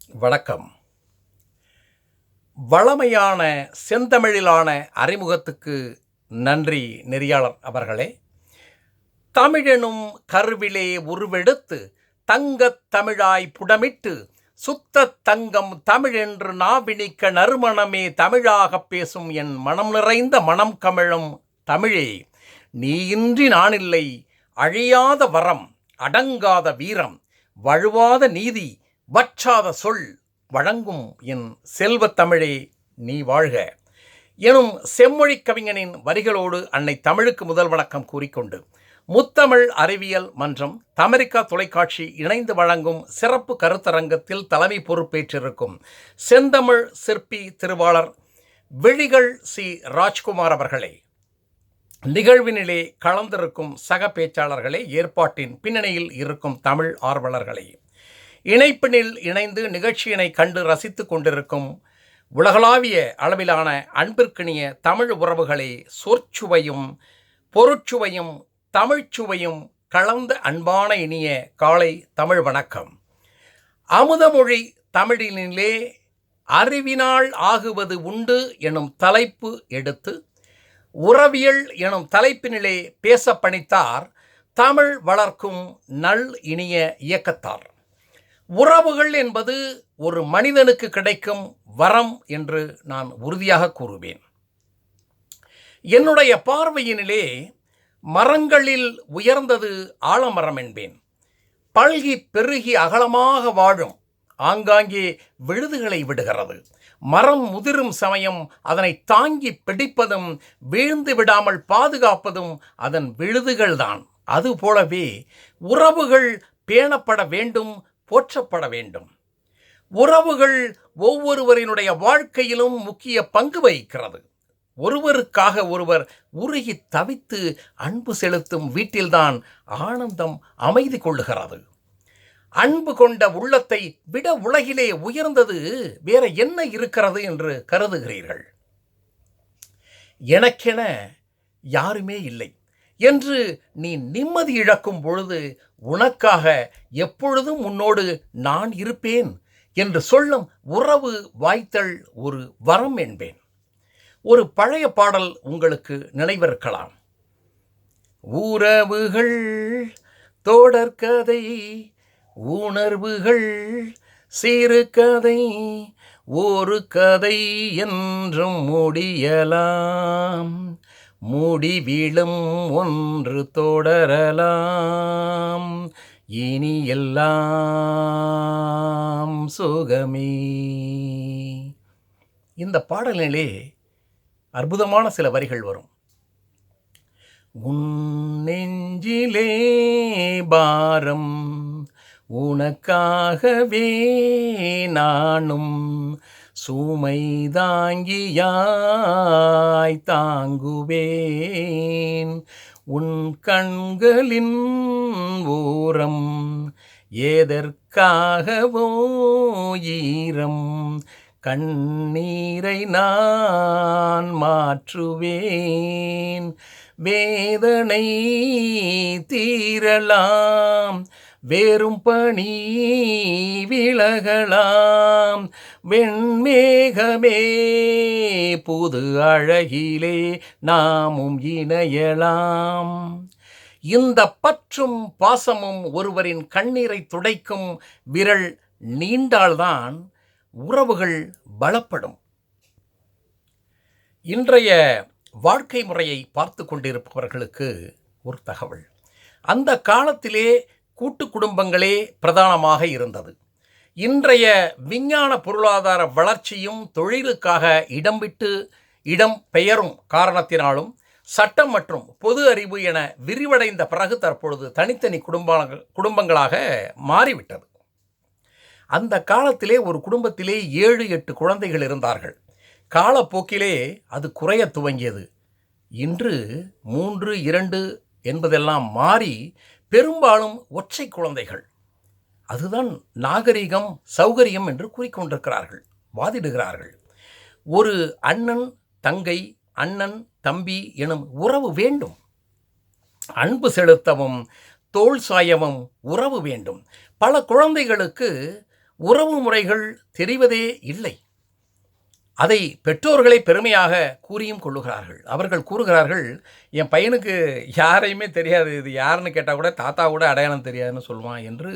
வணக்கம். வளமையான செந்தமிழிலான அறிமுகத்துக்கு நன்றி நெறியாளர் அவர்களே. தமிழெனும் கருவிலே உருவெடுத்து தங்கத் தமிழாய் புடமிட்டு சுத்தத் தங்கம் தமிழென்று நாவினிக்க நறுமணமே தமிழாகப் பேசும் என் மனம் நிறைந்த மனம் கமழும் தமிழே, நீயின்றி நானில்லை, அழியாத வரம், அடங்காத வீரம், வழுவாத நீதி, வற்றாத சொல் வழங்கும் என் செல்வத் தமிழே நீ வாழ்க எனும் செம்மொழி கவிஞனின் வரிகளோடு அன்னை தமிழுக்கு முதல் வணக்கம் கூறிக்கொண்டு, முத்தமிழ் அறிவியல் மன்றம் தமிரிக்கா தொலைக்காட்சி இணைந்து வழங்கும் சிறப்பு கருத்தரங்கத்தில் தலைமை பொறுப்பேற்றிருக்கும் செந்தமிழ் சிற்பி திருவாளர் விழிகள் சி ராஜ்குமார் அவர்களே, நிகழ்வினிலே கலந்திருக்கும் சக பேச்சாளர்களே, ஏற்பாட்டின் பின்னணியில் இருக்கும் தமிழ் ஆர்வலர்களே, இணைப்பினில் இணைந்து நிகழ்ச்சியினை கண்டு ரசித்து கொண்டிருக்கும் உலகளாவிய அளவிலான அன்பிற்கினிய தமிழ் உறவுகளே, சொற்சுவையும் பொருட்சுவையும் தமிழ்ச்சுவையும் கலந்த அன்பான இனிய காலை தமிழ் வணக்கம். அமுதமொழி தமிழினிலே அறிவினால் ஆகுவது உண்டு எனும் தலைப்பு எடுத்து உறவியல் எனும் தலைப்பினிலே பேச பணித்தார் தமிழ் வளர்க்கும் நல் இனிய இயக்கத்தார். உறவுகள் என்பது ஒரு மனிதனுக்கு கிடைக்கும் வரம் என்று நான் உறுதியாக கூறுவேன். என்னுடைய பார்வையினிலே மரங்களில் உயர்ந்தது ஆலமரம் என்பேன். பல்கி பெருகி அகலமாக வாழும், ஆங்காங்கே விழுதுகளை விடுகிறது. மரம் முதிரும் சமயம் அதனை தாங்கி பிடிப்பதும் வீழ்ந்து விடாமல் பாதுகாப்பதும் அதன் விழுதுகள்தான். அதுபோலவே உறவுகள் பேணப்பட வேண்டும், போற்றப்பட வேண்டும். உறவுகள் ஒவ்வொருவரினுடைய வாழ்க்கையிலும் முக்கிய பங்கு வகிக்கிறது. ஒருவருக்காக ஒருவர் உருகி தவித்து அன்பு செலுத்தும் வீட்டில்தான் ஆனந்தம் அமைதி கொள்ளுகிறது. அன்பு கொண்ட உள்ளத்தை விட உலகிலே உயர்ந்தது வேற என்ன இருக்கிறது என்று கருதுகிறீர்கள்? எனக்கென யாருமே இல்லை என்று நீ நிம்மதி இழக்கும் பொழுது உனக்காக எப்பொழுதும் உன்னோடு நான் இருப்பேன் என்று சொல்லும் உறவு வாய்த்தல் ஒரு வரம் என்பேன். ஒரு பழைய பாடல் உங்களுக்கு நினைவிருக்கலாம். உறவுகள் தொடர்கதை, உணர்வுகள் சிறுகதை, ஒரு கதை என்றும் முடியலாம், முடிவிலும் ஒன்று தொடரலாம், இனி எல்லாம் சுகமே. இந்த பாடலிலே அற்புதமான சில வரிகள் வரும். உன் நெஞ்சிலே பாரம், உனக்காகவே நானும் சுமை தாங்கியாய் தாங்குவேன், உன் கண்களின் ஓரம் எதற்காகவோ ஈரம், கண்ணீரை நான் மாற்றுவேன், வேதனை தீரலாம், வேறும் பணி விலகலாம், வெண்மேகமே புது அழகிலே நாமும் இணையலாம். இந்த பற்றும் பாசமும் ஒருவரின் கண்ணீரை துடைக்கும் விரல் நீண்டால்தான் உறவுகள் பலப்படும். இன்றைய வாழ்க்கை முறையை பார்த்து கொண்டிருப்பவர்களுக்கு ஒரு தகவல். அந்த காலத்திலே கூட்டு குடும்பங்களே பிரதானமாக இருந்தது. இன்றைய விஞ்ஞான பொருளாதார வளர்ச்சியும் தொழிலுக்காக இடம் விட்டு இடம் பெயரும் காரணத்தினாலும் சட்டம் மற்றும் பொது அறிவு என விரிவடைந்த பிறகு தற்பொழுது தனித்தனி குடும்பங்களாக மாறிவிட்டது. அந்த காலத்திலே ஒரு குடும்பத்திலே 7-8 குழந்தைகள் இருந்தார்கள். காலப்போக்கிலே அது குறைய துவங்கியது. இன்று 3-2 என்பதெல்லாம் மாறி பெரும்பாலும் ஒற்றை குழந்தைகள். அதுதான் நாகரிகம், சௌகரியம் என்று கூறிக்கொண்டிருக்கிறார்கள், வாதிடுகிறார்கள். ஒரு அண்ணன் தங்கை, அண்ணன் தம்பி எனும் உறவு வேண்டும். அன்பு செலுத்தவும் தோள் சாயவும் உறவு வேண்டும். பல குழந்தைகளுக்கு உறவு முறைகள் தெரிவதே இல்லை. அதை பெற்றோர்களை பெருமையாக கூறியும் கொள்ளுகிறார்கள். அவர்கள் கூறுகிறார்கள், என் பையனுக்கு யாரையுமே தெரியாது, இது யாருன்னு கேட்டால் கூட தாத்தா கூட அடையாளம் தெரியாதுன்னு சொல்லுவான் என்று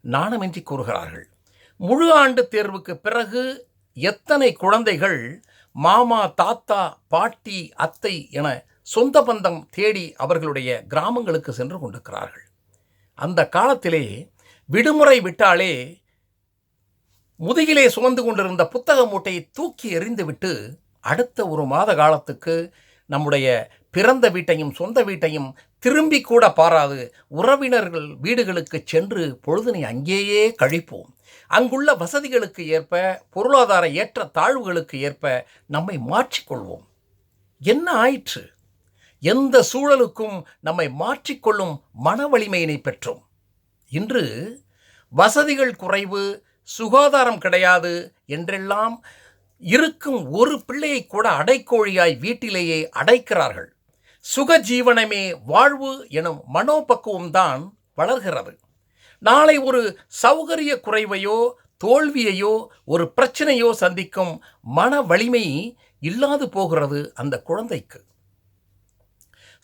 நாணமின்றி கூறுகிறார்கள். முழு ஆண்டு தேர்வுக்கு பிறகு எத்தனை குழந்தைகள் மாமா, தாத்தா, பாட்டி, அத்தை என சொந்த பந்தம் தேடி அவர்களுடைய கிராமங்களுக்கு சென்று கொண்டிருக்கிறார்கள். அந்த காலத்திலே விடுமுறை விட்டாலே முதுகிலே சுமந்து கொண்டிருந்த புத்தக மூட்டையை தூக்கி எறிந்துவிட்டு அடுத்த ஒரு மாத காலத்துக்கு நம்முடைய பிறந்த வீட்டையும் சொந்த வீட்டையும் திரும்பி கூட பாராது உறவினர்கள் வீடுகளுக்கு சென்று பொழுதினை அங்கேயே கழிப்போம். அங்குள்ள வசதிகளுக்கு ஏற்ப, பொருளாதார ஏற்ற தாழ்வுகளுக்கு ஏற்ப நம்மை மாற்றிக்கொள்வோம். என்ன ஆயிற்று? எந்த சூழலுக்கும் நம்மை மாற்றிக்கொள்ளும் மன வலிமையினை பெற்றோம். இன்று வசதிகள் குறைவு, சுகாதாரம் கிடையாது என்றெல்லாம் இருக்கும் ஒரு பிள்ளையை கூட அடைக்கோழியாய் வீட்டிலேயே அடைக்கிறார்கள். சுகஜீவனமே வாழ்வு எனும் மனோபக்குவம்தான் வளர்கிறது. நாளை ஒரு சௌகரிய குறைவையோ தோல்வியையோ ஒரு பிரச்சனையோ சந்திக்கும் மன வலிமை இல்லாது போகிறது அந்த குழந்தைக்கு.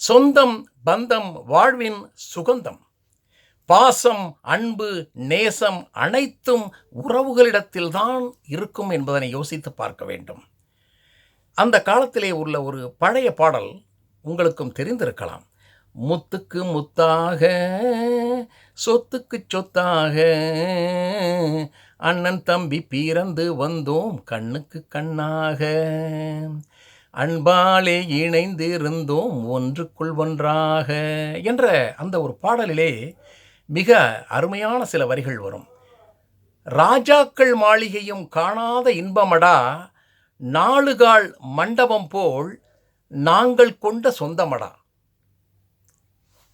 சொந்தம் பந்தம் வாழ்வின் சுகந்தம். பாசம், அன்பு, நேசம் அனைத்தும் உறவுகளிடத்தில்தான் இருக்கும் என்பதனை யோசித்து பார்க்க வேண்டும். அந்த காலத்திலே உள்ள ஒரு பழைய பாடல் உங்களுக்கும் தெரிந்திருக்கலாம். முத்துக்கு முத்தாக, சொத்துக்கு சொத்தாக, அண்ணன் தம்பி பிறந்து வந்தோம் கண்ணுக்கு கண்ணாக, அன்பாலே இணைந்து இருந்தோம் ஒன்றுக்குள் ஒன்றாக என்ற அந்த ஒரு பாடலிலே மிக அருமையான சில வரிகள் வரும். ராஜாக்கள் மாளிகையும் காணாத இன்பமடா, நாலுகால் மண்டபம் போல் நாங்கள் கொண்ட சொந்தமடா.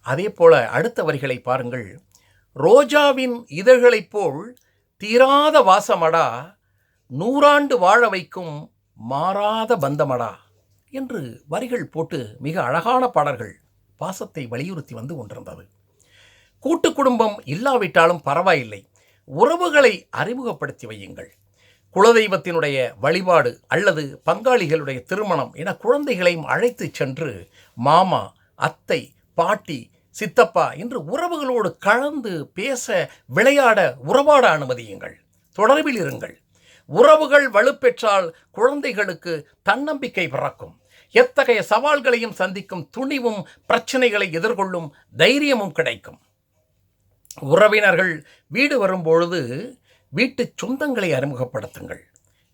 அதே போல அடுத்த வரிகளை பாருங்கள். ரோஜாவின் இதழ்களைப் போல் தீராத வாசமடா, நூறாண்டு வாழ வைக்கும் மாறாத பந்தமடா என்று வரிகள் போட்டு மிக அழகான பாடல்கள் பாசத்தை வலியுறுத்தி வந்து கொண்டிருந்தது. கூட்டு குடும்பம் இல்லாவிட்டாலும் பரவாயில்லை, உறவுகளை அறிமுகப்படுத்தி வையுங்கள். குலதெய்வத்தினுடைய வழிபாடு அல்லது பங்காளிகளுடைய திருமணம் என குழந்தைகளையும் அழைத்து சென்று மாமா, அத்தை, பாட்டி, சித்தப்பா என்று உறவுகளோடு கலந்து பேச, விளையாட, உறவாட அனுமதியுங்கள். தொடர்பில் இருங்கள். உறவுகள் வலுப்பெற்றால் குழந்தைகளுக்கு தன்னம்பிக்கை பிறக்கும். எத்தகைய சவால்களையும் சந்திக்கும் துணிவும், பிரச்சனைகளை எதிர்கொள்ளும் தைரியமும் கிடைக்கும். உறவினர்கள் வீடு வரும்பொழுது வீட்டு சொந்தங்களை அறிமுகப்படுத்துங்கள்.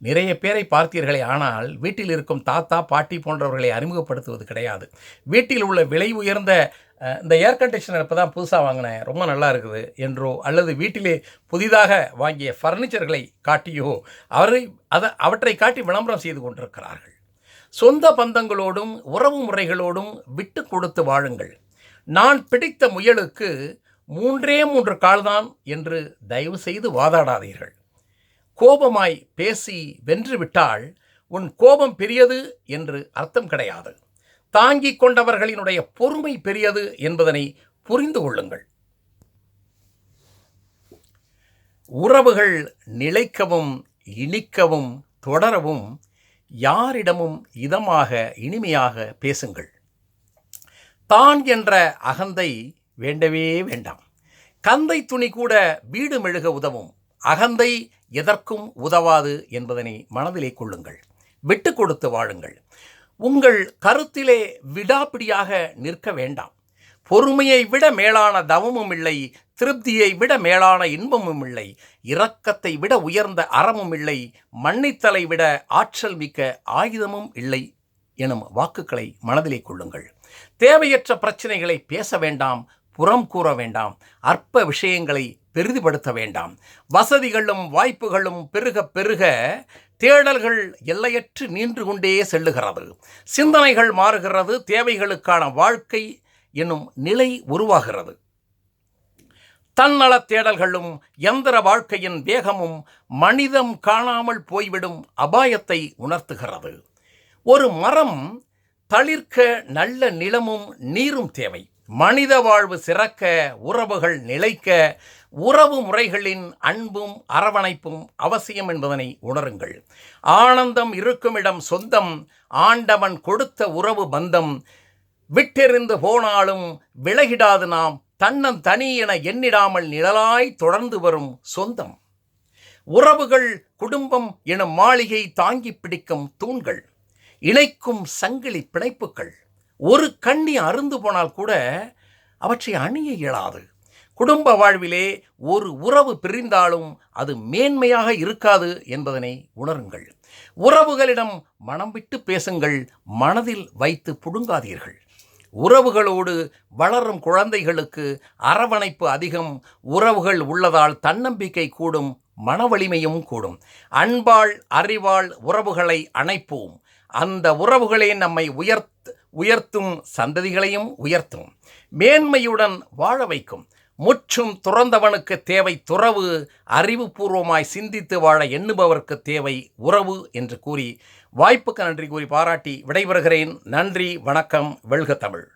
நிறைய பேரை பார்த்தீர்களே, ஆனால் வீட்டில் இருக்கும் தாத்தா, பாட்டி போன்றவர்களை அறிமுகப்படுத்துவது கிடையாது. வீட்டில் உள்ள விலை உயர்ந்த இந்த ஏர் கண்டிஷனர் இப்போ தான் புதுசாக வாங்கினேன், ரொம்ப நல்லா இருக்குது என்றோ, அல்லது வீட்டிலே புதிதாக வாங்கிய ஃபர்னிச்சர்களை காட்டியோ அவற்றை காட்டி விளம்பரம் செய்து கொண்டிருக்கிறார்கள். சொந்த பந்தங்களோடும் உறவு முறைகளோடும் விட்டு கொடுத்து வாழுங்கள். நான் பிடித்த முயலுக்கு 3 கால்தான் என்று தயவு செய்து வாதாடாதீர்கள். கோபமாய் பேசி வென்றுவிட்டால் உன் கோபம் பெரியது என்று அர்த்தம் கிடையாது. தாங்கிக் கொண்டவர்களினுடைய பொறுமை பெரியது என்பதனை புரிந்து கொள்ளுங்கள். உறவுகள் நிலைக்கவும் இனிக்கவும் தொடரவும் யாரிடமும் இதமாக இனிமையாக பேசுங்கள். தான் என்ற அகந்தை வேண்டவே வேண்டாம். கந்தை துணி கூட வீடு மெழுக உதவும், அகந்தை எதற்கும் உதவாது என்பதனை மனதிலே கொள்ளுங்கள். விட்டு கொடுத்து வாழுங்கள். உங்கள் கருத்திலே விடாப்பிடியாக நிற்க வேண்டாம். பொறுமையை விட மேலான தவமும் இல்லை, திருப்தியை விட மேலான இன்பமும் இல்லை, இரக்கத்தை விட உயர்ந்த அறமும் இல்லை, மன்னித்தலை விட ஆற்றல் மிக்க ஆயுதமும் இல்லை எனும் வாக்குகளை மனதிலே கொள்ளுங்கள். தேவையற்ற பிரச்சனைகளை பேச வேண்டாம், புறம் கூற வேண்டாம், அற்ப விஷயங்களை பெரிதுபடுத்த வேண்டாம். வசதிகளும் வாய்ப்புகளும் பெருக பெருக தேடல்கள் எல்லையற்று நின்று கொண்டே செல்லுகிறது. சிந்தனைகள் மாறுகிறது, தேவைகளுக்கான வாழ்க்கை என்னும் நிலை உருவாகிறது. தன்னலத் தேடல்களும் எந்திர வாழ்க்கையின் வேகமும் மனிதம் காணாமல் போய்விடும் அபாயத்தை உணர்த்துகிறது. ஒரு மரம் தளிர்க்க நல்ல நிலமும் நீரும் தேவை. மனித வாழ்வு சிறக்க, உறவுகள் நிலைக்க, உறவு முறைகளின் அன்பும் அரவணைப்பும் அவசியம் என்பதனை உணருங்கள். ஆனந்தம் இருக்குமிடம் சொந்தம், ஆண்டவன் கொடுத்த உறவு பந்தம், விட்டெறிந்து போனாலும் விலகிடாது நாம், தன்னந்தனி என எண்ணிடாமல் நிழலாய் தொடர்ந்து வரும் சொந்தம். உறவுகள் குடும்பம் எனும் மாளிகை தாங்கி பிடிக்கும் தூண்கள், இணைக்கும் சங்கிலி பிணைப்புகள். ஒரு கண்ணி அருந்து போனால் கூட அவற்றை அணிய இயலாது. குடும்ப வாழ்விலே ஒரு உறவு பிரிந்தாலும் அது மேன்மையாக இருக்காது என்பதனை உணருங்கள். உறவுகளிடம் மனம் விட்டு பேசுங்கள், மனதில் வைத்து புடுங்காதீர்கள். உறவுகளோடு வளரும் குழந்தைகளுக்கு அரவணைப்பு அதிகம். உறவுகள் உள்ளதால் தன்னம்பிக்கை கூடும், மன வலிமையும் கூடும். அன்பால் அறிவால் உறவுகளை அணைப்போம். அந்த உறவுகளே நம்மை உயர்த்தும், சந்ததிகளையும் உயர்த்தும், மேன்மையுடன் வாழ வைக்கும். முற்றும் துறந்தவனுக்கு தேவை துறவு, அறிவுபூர்வமாய் சிந்தித்து வாழ எண்ணுபவருக்கு தேவை உறவு என்று கூறி, வாய்ப்புக்கு நன்றி கூறி பாராட்டி விடைபெறுகிறேன். நன்றி, வணக்கம். வெல்க தமிழ்.